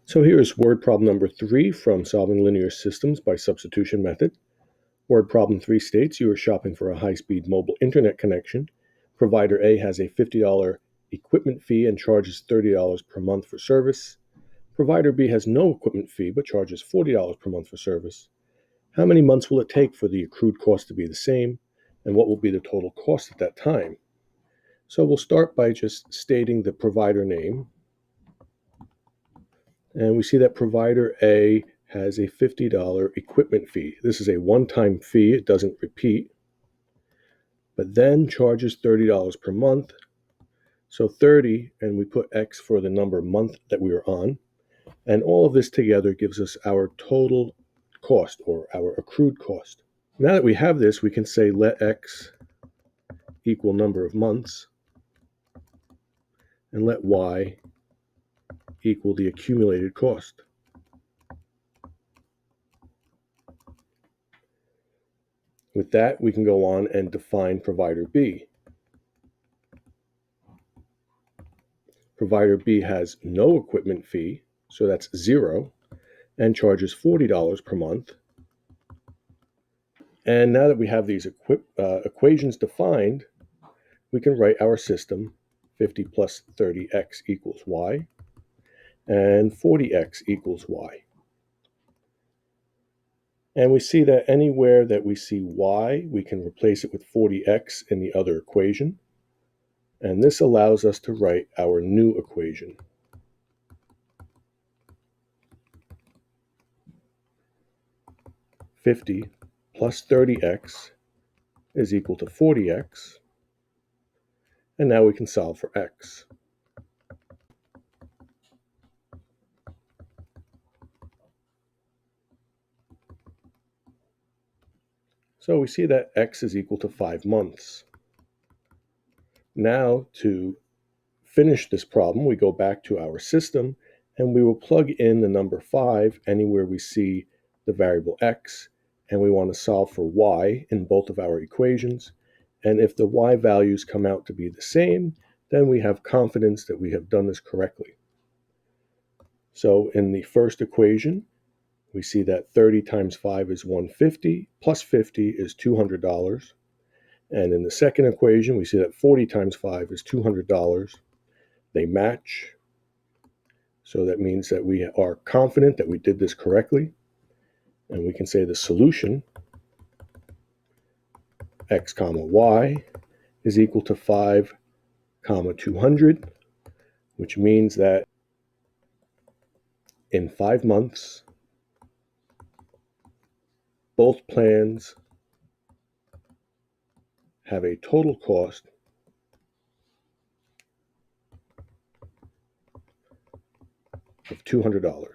So here is word problem number 3 from Solving Linear Systems by Substitution Method. Word problem 3 states you are shopping for a high-speed mobile internet connection. Provider A has a $50 equipment fee and charges $30 per month for service. Provider B has no equipment fee but charges $40 per month for service. How many months will it take for the accrued cost to be the same? And what will be the total cost at that time? So we'll start by just stating the provider name. And we see that provider A has a $50 equipment fee. This is a one-time fee. It doesn't repeat, but then charges $30 per month. So 30, and we put X for the number month that we are on. And all of this together gives us our total cost, or our accrued cost. Now that we have this, we can say let X equal number of months, and let Y equal the accumulated cost. With that, we can go on and define provider B. Provider B has no equipment fee, so that's 0, and charges $40 per month. And now that we have these equations defined, we can write our system 50 plus 30x equals y, and 40x equals y. And we see that anywhere that we see y, we can replace it with 40x in the other equation. And this allows us to write our new equation. $50 plus 30x is equal to 40x. And now we can solve for x. So we see that x is equal to 5 months. Now to finish this problem, we go back to our system and we will plug in the number 5 anywhere we see the variable x, and we want to solve for y in both of our equations. And if the y values come out to be the same, then we have confidence that we have done this correctly. So in the first equation, we see that 30 times 5 is 150, plus 50 is $200. And in the second equation, we see that 40 times 5 is $200. They match. So that means that we are confident that we did this correctly. And we can say the solution, x comma y, is equal to 5 comma 200, which means that in 5 months, both plans have a total cost of $200.